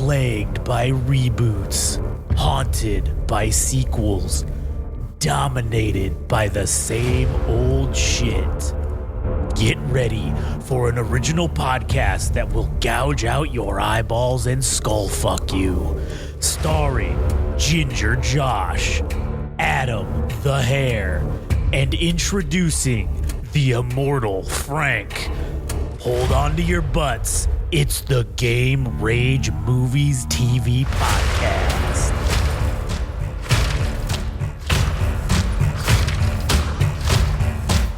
plagued by reboots, haunted by sequels, dominated by the same old shit. Get ready for an original podcast that will gouge out your eyeballs and skull fuck you. Starring Ginger Josh, Adam the Hare, and introducing the immortal Frank. Hold on to your butts. It's the Game Rage Movies TV Podcast.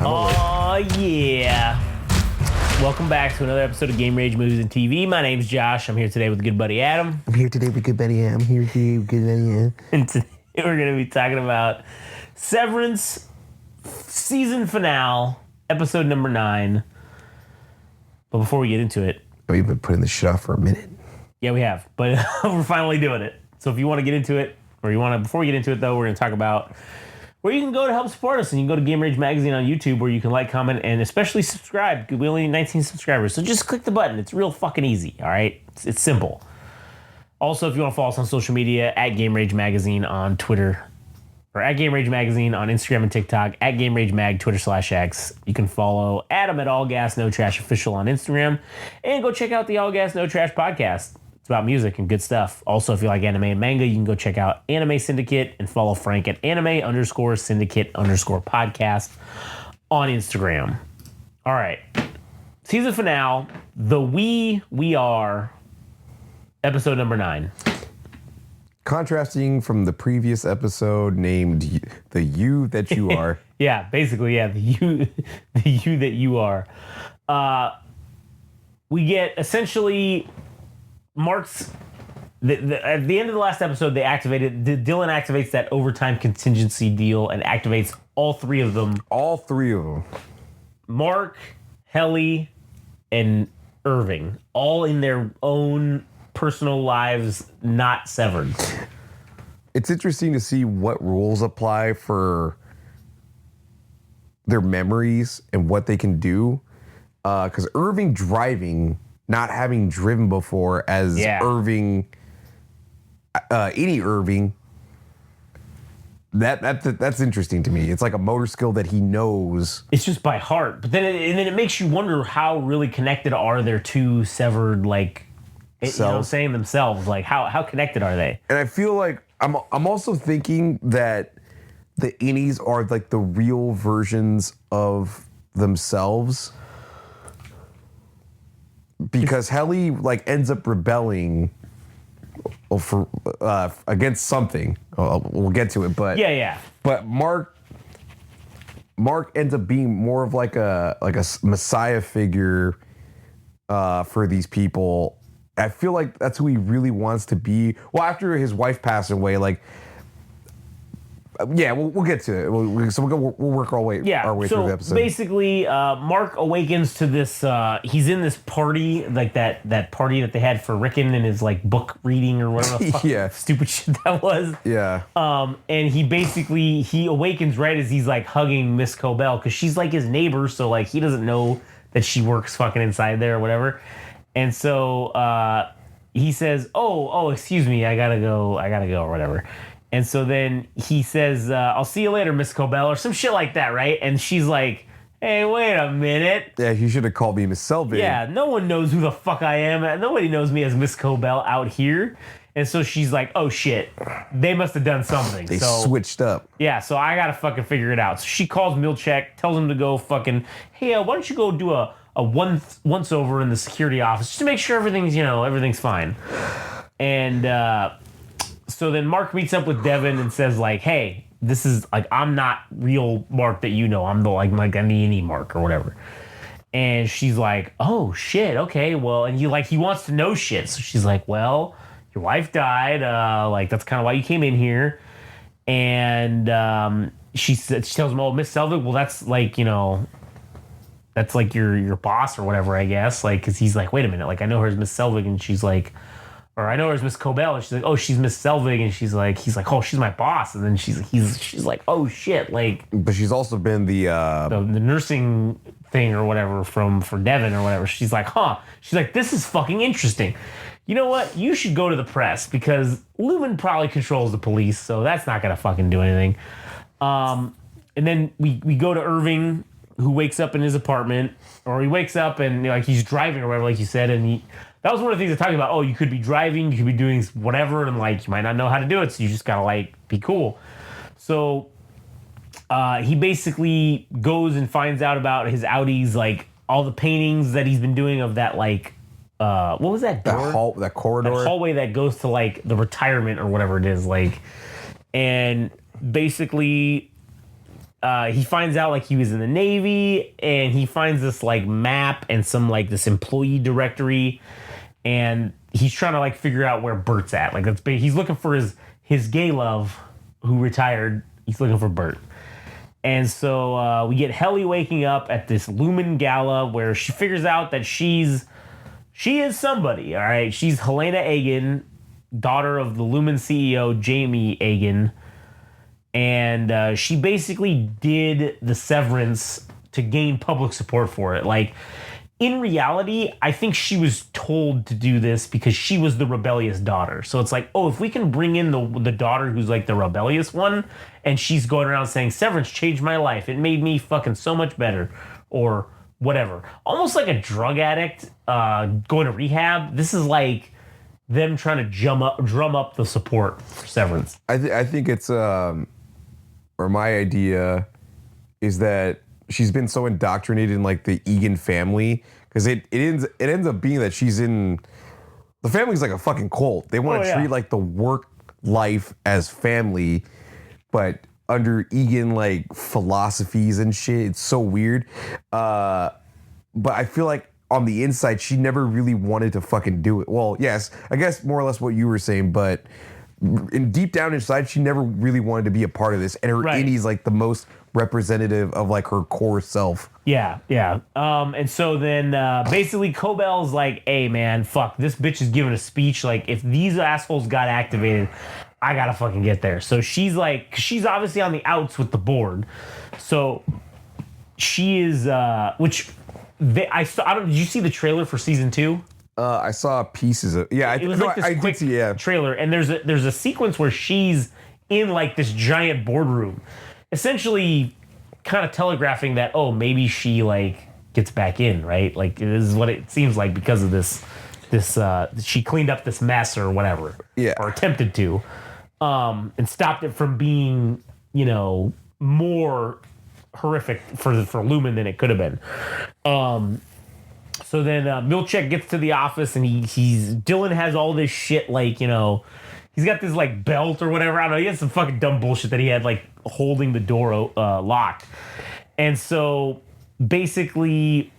Oh, yeah. Welcome back to another episode of Game Rage Movies and TV. My name's Josh. I'm here today with good buddy Adam. I'm here today with good buddy Adam. And today we're going to be talking about Severance season finale, episode number 9. But before we get into it... We've been putting this shit off for a minute. Yeah, we have. But we're finally doing it. So if you want to get into it, or you want to... Before we get into it, though, we're going to talk about where you can go to help support us. And you can go to Game Rage Magazine on YouTube, where you can like, comment, and especially subscribe. We only need 19 subscribers. So just click the button. It's real fucking easy, all right? It's simple. Also, if you want to follow us on social media, at Game Rage Magazine on Twitter, or at Game Rage Magazine on Instagram and TikTok, at Game Rage Mag, Twitter/X. You can follow Adam at All Gas No Trash Official on Instagram, and go check out the All Gas No Trash podcast. It's about music and good stuff. Also, if you like anime and manga, you can go check out Anime Syndicate and follow Frank at anime_syndicate_podcast on Instagram. All right. Season finale, The We Are, episode number 9. Contrasting from the previous episode named The You That You Are. Yeah, basically, yeah, the you that you are. We get essentially Mark's... at the end of the last episode, Dylan activates that overtime contingency deal and activates all three of them. All three of them. Mark, Helly, and Irving, all in their own personal lives, not severed. It's interesting to see what rules apply for their memories and what they can do. Because Irving driving, not having driven before as Irving, any Irving, that's interesting to me. It's like a motor skill that he knows. It's just by heart. But then it makes you wonder how really connected are their two severed, like, saying themselves, like how connected are they? And I feel like I'm also thinking that the innies are like the real versions of themselves, because Helly like ends up rebelling for against something. We'll get to it, but But Mark ends up being more of like a messiah figure for these people. I feel like that's who he really wants to be. Well, after his wife passed away, like, we'll get to it. We'll work our way through the episode. Basically, Mark awakens to this. He's in this party, like that party that they had for Rickon and his like book reading or whatever the fuck stupid shit that was. Yeah. And he awakens right as he's like hugging Miss Cobell, because she's like his neighbor, so like he doesn't know that she works fucking inside there or whatever. And so he says, oh, excuse me, I gotta go, or whatever. And so then he says, I'll see you later, Miss Cobell, or some shit like that, right? And she's like, hey, wait a minute. Yeah, you should have called me Miss Selvig. Yeah, no one knows who the fuck I am. Nobody knows me as Miss Cobell out here. And so she's like, oh shit, they must have done something. They switched up. Yeah, so I gotta fucking figure it out. So she calls Milchek, tells him to go fucking, hey, why don't you go do a once over in the security office just to make sure everything's fine. And so then Mark meets up with Devin and says like, hey, this is like, I'm not real Mark that you know. I'm the I'm the any Mark or whatever. And she's like, oh shit, okay, well, and he wants to know shit. So she's like, well, your wife died, like that's kind of why you came in here. And she tells him, oh, Miss Selvig, well, that's like, that's like your boss or whatever, I guess. Like, because he's like, wait a minute, like I know her as Miss Selvig, and she's like, or I know her as Miss Cobell, and she's like, oh, she's Miss Selvig, and he's like, oh, she's my boss, and then she's like, oh shit, like. But she's also been the nursing thing or whatever for Devin or whatever. She's like, She's like, this is fucking interesting. You know what? You should go to the press because Lumen probably controls the police, so that's not gonna fucking do anything. And then we go to Irving, who wakes up in his apartment, or he wakes up and like he's driving or whatever, like you said, and that was one of the things they're talking about. Oh, you could be driving, you could be doing whatever, and like you might not know how to do it, so you just gotta like be cool. So he basically goes and finds out about his Audi's, like all the paintings that he's been doing of that, like what was that door? That corridor, that hallway that goes to like the retirement or whatever it is, like, and basically he finds out like he was in the Navy, and he finds this like map and some like this employee directory, and he's trying to like figure out where Bert's at. Like he's looking for his gay love who retired. He's looking for Bert. And so we get Helly waking up at this Lumen gala where she figures out that she is somebody, all right? She's Helena Agan, daughter of the Lumen CEO, Jamie Agan. And she basically did the severance to gain public support for it. Like, in reality, I think she was told to do this because she was the rebellious daughter. So it's like, oh, if we can bring in the daughter who's like the rebellious one, and she's going around saying, severance changed my life. It made me fucking so much better. Or whatever. Almost like a drug addict going to rehab. This is like them trying to drum up the support for severance. I think it's, or my idea is that she's been so indoctrinated in like the Egan family, because it ends up being that she's in the family's like a fucking cult. They want to treat like the work life as family, but under Egan like philosophies and shit. It's so weird. But I feel like on the inside she never really wanted to fucking do it. Well, yes, I guess more or less what you were saying, but deep down inside she never really wanted to be a part of this, and her innie's like the most representative of like her core self. Yeah. And so then basically Cobell's like, hey man, fuck, this bitch is giving a speech. Like, if these assholes got activated, I gotta fucking get there. So she's like, she's obviously on the outs with the board. So she is, did you see the trailer for season 2? I saw pieces of it was like this quick trailer, and there's a sequence where she's in like this giant boardroom, essentially kind of telegraphing that, oh, maybe she like gets back in, right? Like, this is what it seems like because of this she cleaned up this mess or whatever, or attempted to, and stopped it from being, more horrific for Lumen than it could have been. So then Milchek gets to the office, and Dylan has all this shit, like, he's got this like belt or whatever. I don't know. He has some fucking dumb bullshit that he had like holding the door locked. And so basically,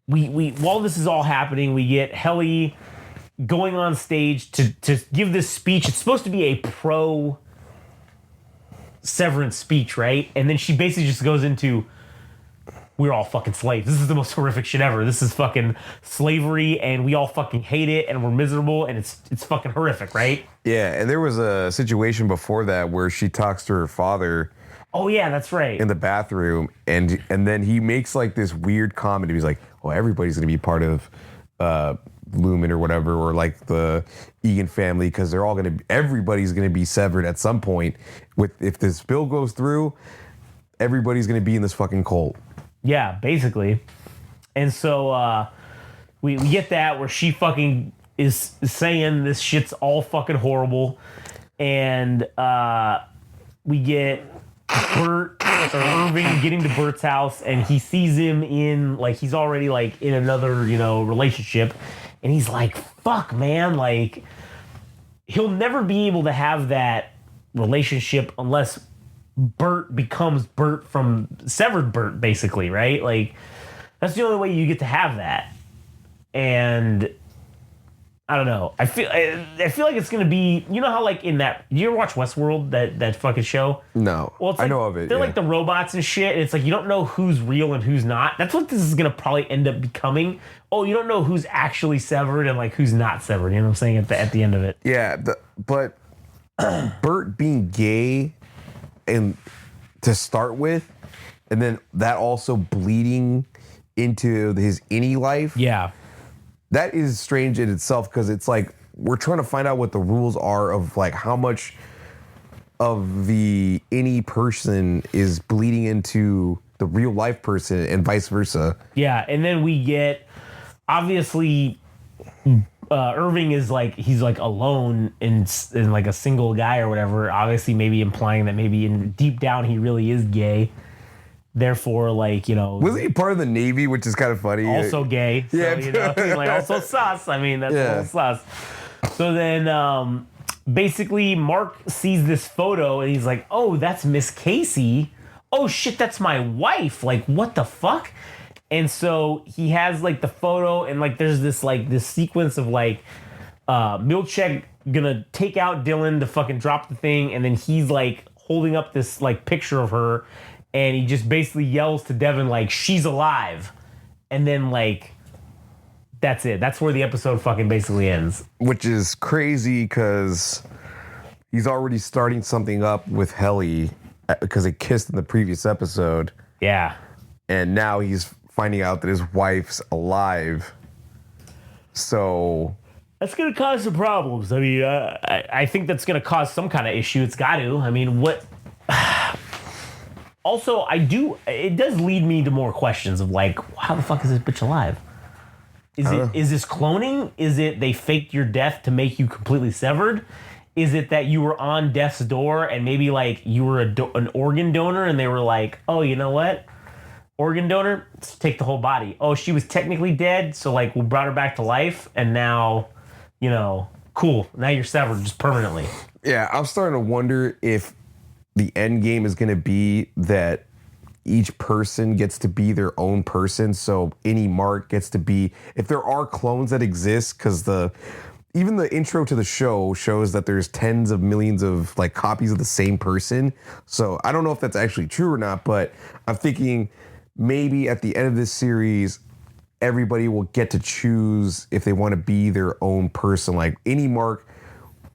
we while this is all happening, we get Helly going on stage to give this speech. It's supposed to be a pro severance speech, right? And then she basically just goes into, we're all fucking slaves. This is the most horrific shit ever. This is fucking slavery, and we all fucking hate it, and we're miserable, and it's fucking horrific, right? Yeah, and there was a situation before that where she talks to her father. Oh yeah, that's right. In the bathroom, and then he makes like this weird comment. He's like, "Well, everybody's gonna be part of Lumen or whatever, or like the Egan family, because everybody's gonna be severed at some point. If this bill goes through, everybody's gonna be in this fucking cult." Yeah, basically. And so we get that where she fucking is saying this shit's all fucking horrible. And we get Bert or Irving getting to Bert's house, and he sees him in, like, he's already like in another, relationship. And he's like, fuck, man, like, he'll never be able to have that relationship unless Bert becomes Bert from severed Bert, basically, right? Like, that's the only way you get to have that. And I don't know. I feel like it's gonna be, how like in that, you ever watch Westworld, that fucking show? No. Well, it's like, I know of it. They're like the robots and shit, and it's like you don't know who's real and who's not. That's what this is gonna probably end up becoming. Oh, you don't know who's actually severed and like who's not severed. You know what I'm saying at the end of it? Yeah, but Bert being gay, and to start with, and then that also bleeding into his any life. Yeah. That is strange in itself because it's like we're trying to find out what the rules are of like how much of the any person is bleeding into the real life person and vice versa. Yeah, and then we get obviously Irving is like he's like alone in like a single guy or whatever. Obviously, maybe implying that maybe in deep down he really is gay. Therefore, like, you know, was he part of the Navy, which is kind of funny. Also gay. So, yeah, you know, like also sus. I mean, that's a little sus. So then, basically, Mark sees this photo and he's like, "Oh, that's Miss Casey. Oh shit, that's my wife. Like, what the fuck?" And so he has like the photo and like there's this sequence of like Milchek gonna take out Dylan to fucking drop the thing, and then he's like holding up this like picture of her, and he just basically yells to Devin like, "She's alive," and then like that's it. That's where the episode fucking basically ends. Which is crazy because he's already starting something up with Helly because they kissed in the previous episode. Yeah. And now he's finding out that his wife's alive. So that's going to cause some problems. I mean, I think that's going to cause some kind of issue. It's got to. I mean, what... Also, it does lead me to more questions of like, how the fuck is this bitch alive? Is this cloning? Is it they faked your death to make you completely severed? Is it that you were on death's door and maybe like you were an organ donor and they were like, oh, you know what? Organ donor, let's take the whole body. Oh, she was technically dead, so like we brought her back to life, and now, you know, cool. Now you're severed just permanently. Yeah, I'm starting to wonder if the end game is going to be that each person gets to be their own person. So any Mark gets to be, if there are clones that exist, because even the intro to the show shows that there's tens of millions of like copies of the same person. So I don't know if that's actually true or not, but I'm thinking maybe at the end of this series, everybody will get to choose if they want to be their own person. Like any Mark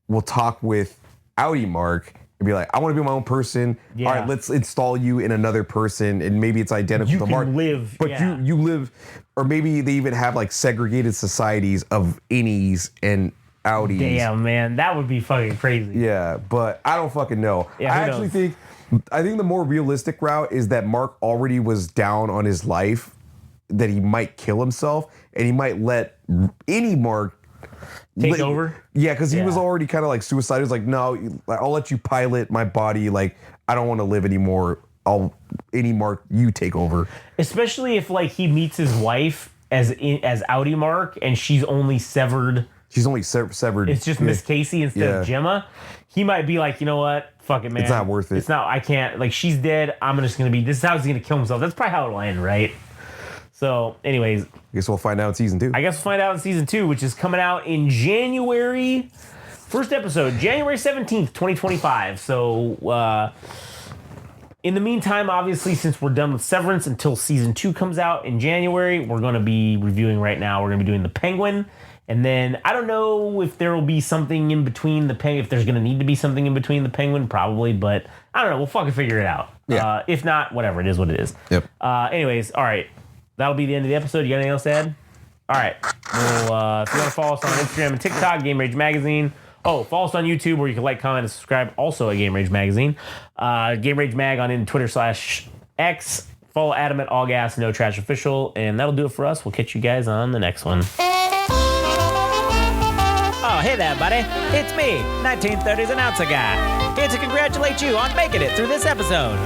will talk with Audi Mark and be like, I want to be my own person. Yeah. All right, let's install you in another person. And maybe it's identical to Mark. Live, but you live, or maybe they even have like segregated societies of innies and Audis. Damn, man, that would be fucking crazy. Yeah, but I don't fucking know. Yeah, I think the more realistic route is that Mark already was down on his life, that he might kill himself, and he might let any Mark take over. Yeah, because he was already kind of like suicidal. He's like, no, I'll let you pilot my body. Like, I don't want to live anymore. Any Mark, you take over. Especially if like he meets his wife as Audi Mark, and she's only severed. She's only severed. It's just Miss Casey instead of Gemma. He might be like, you know what? Fuck it, man. It's not worth it. It's not. I can't. Like, she's dead. I'm just gonna be. This is how he's gonna kill himself. That's probably how it'll end, right? So, anyways, I guess we'll find out in season 2. I guess we'll find out in season 2, which is coming out in January. First episode, January 17th, 2025. So, in the meantime, obviously, since we're done with Severance until season 2 comes out in January, we're going to be reviewing right now. We're going to be doing The Penguin. And then I don't know if there will be something in between the Penguin, if there's going to need to be something in between the Penguin, probably. But I don't know. We'll fucking figure it out. Yeah. If not, whatever. It is what it is. Yep. Anyways, all right. That'll be the end of the episode. You got anything else to add? All right. Well, if you want to follow us on Instagram and TikTok, Game Rage Magazine. Oh, follow us on YouTube where you can like, comment, and subscribe. Also at Game Rage Magazine. Game Rage Mag on Twitter/X. Follow Adam at All Gas No Trash Official. And that'll do it for us. We'll catch you guys on the next one. Oh, hey there, buddy. It's me, 1930s announcer guy. Here to congratulate you on making it through this episode.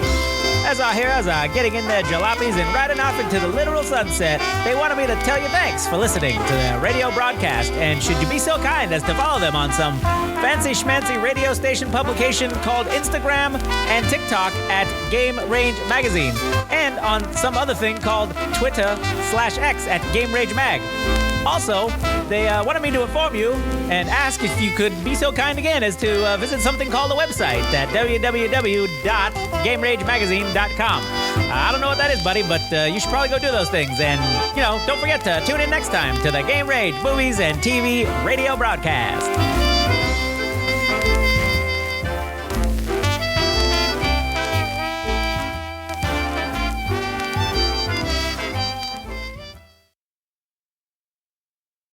As our heroes are getting in their jalopies and riding off into the literal sunset, they wanted me to tell you thanks for listening to their radio broadcast, and should you be so kind as to follow them on some fancy schmancy radio station publication called Instagram and TikTok at Game Range Magazine, and on some other thing called Twitter/X at Game Rage Mag. Also, they wanted me to inform you and ask if you could be so kind again as to visit something called a website at www.GameRageMagazine.com. I don't know what that is, buddy, but you should probably go do those things. And, don't forget to tune in next time to the Game Rage Movies and TV radio broadcast.